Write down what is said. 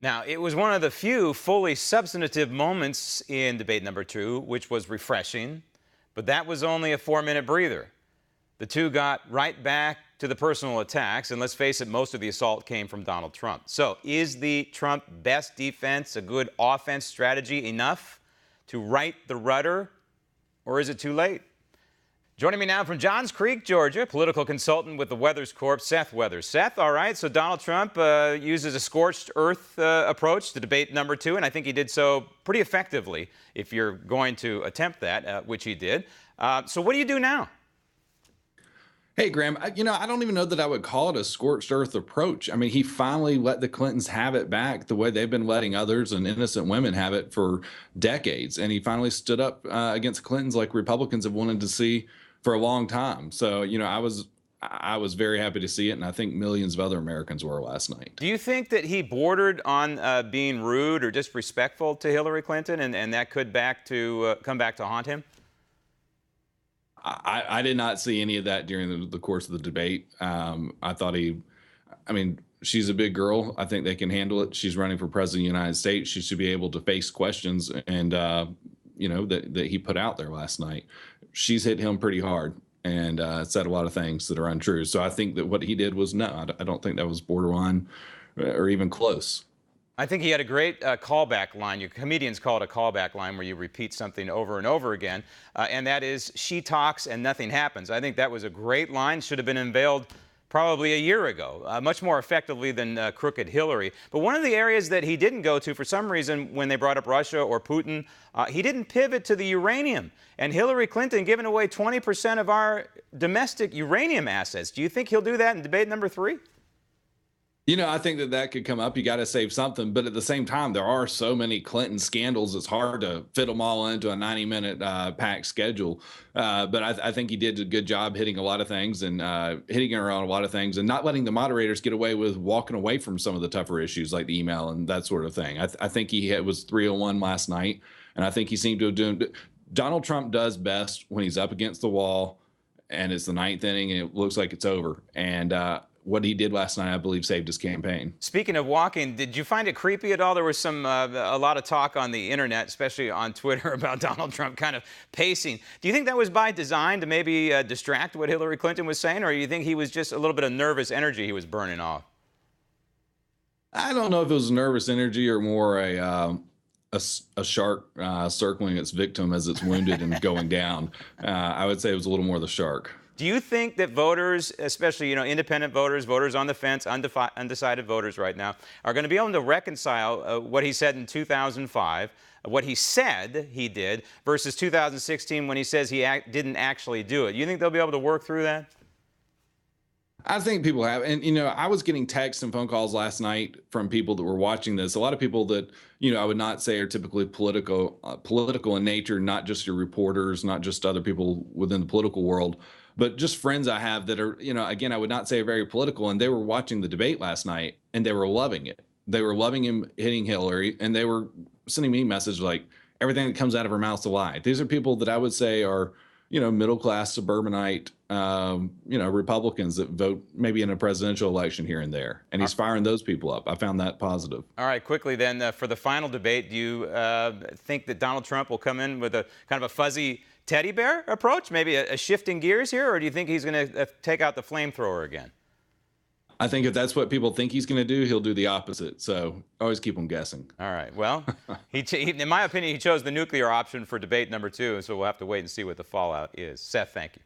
Now, it was one of the few fully substantive moments in debate number two, which was refreshing, but that was only a 4-minute breather. The two got right back to the personal attacks, and let's face it, most of the assault came from Donald Trump. So, is the Trump best defense a good offense strategy enough to right the rudder, or is it too late? Joining me now from Johns Creek, Georgia, political consultant with the Weathers Corp, Seth Weathers. Seth, all right, so Donald Trump uses a scorched earth approach to debate number two, and I think he did so pretty effectively if you're going to attempt that, which he did. So what do you do now? Hey, Graham, I don't even know that I would call it a scorched earth approach. I mean, he finally let the Clintons have it back the way they've been letting others and innocent women have it for decades. And he finally stood up against Clintons like Republicans have wanted to see for a long time. So, I was very happy to see it. And I think millions of other Americans were last night. Do you think that he bordered on being rude or disrespectful to Hillary Clinton, and that could come back to haunt him? I did not see any of that during the course of the debate. I thought she's a big girl. I think they can handle it. She's running for president of the United States. She should be able to face questions and, that he put out there last night. She's hit him pretty hard and said a lot of things that are untrue. So I think that what he did was I don't think that was borderline or even close. I think he had a great callback line. You comedians call it a callback line, where you repeat something over and over again, and that is, she talks and nothing happens. I think that was a great line, should have been unveiled probably a year ago, much more effectively than crooked Hillary. But one of the areas that he didn't go to for some reason when they brought up Russia or Putin, he didn't pivot to the uranium. And Hillary Clinton giving away 20% of our domestic uranium assets. Do you think he'll do that in debate number three? I think that could come up. You got to save something. But at the same time, there are so many Clinton scandals, it's hard to fit them all into a 90-minute packed schedule. But I think he did a good job hitting a lot of things and hitting around a lot of things and not letting the moderators get away with walking away from some of the tougher issues like the email and that sort of thing. I think he was 301 last night. And I think he seemed to have done. Donald Trump does best when he's up against the wall and it's the ninth inning and it looks like it's over. And what he did last night, I believe, saved his campaign. Speaking of walking, did you find it creepy at all? There was a lot of talk on the internet, especially on Twitter, about Donald Trump kind of pacing. Do you think that was by design to maybe distract what Hillary Clinton was saying, or do you think he was just a little bit of nervous energy he was burning off? I don't know if it was nervous energy or more a shark circling its victim as it's wounded and going down. I would say it was a little more the shark. Do you think that voters, especially independent voters, voters on the fence, undecided voters right now, are going to be able to reconcile what he said in 2005, what he said he did, versus 2016 when he says he didn't actually do it? You think they'll be able to work through that? I think people have. And, I was getting texts and phone calls last night from people that were watching this. A lot of people that, I would not say are typically political in nature, not just your reporters, not just other people within the political world, but just friends I have that are, again, I would not say very political. And they were watching the debate last night and they were loving it. They were loving him hitting Hillary, and they were sending me messages like, everything that comes out of her mouth's a lie. These are people that I would say are, middle-class suburbanite, Republicans that vote maybe in a presidential election here and there. And he's firing those people up. I found that positive. All right, quickly then, for the final debate, do you think that Donald Trump will come in with a kind of a fuzzy teddy bear approach, maybe a shifting gears here, or do you think he's going to take out the flamethrower again? I think if that's what people think he's going to do, he'll do the opposite. So always keep them guessing. All right. Well, in my opinion, he chose the nuclear option for debate number two, so we'll have to wait and see what the fallout is. Seth, thank you.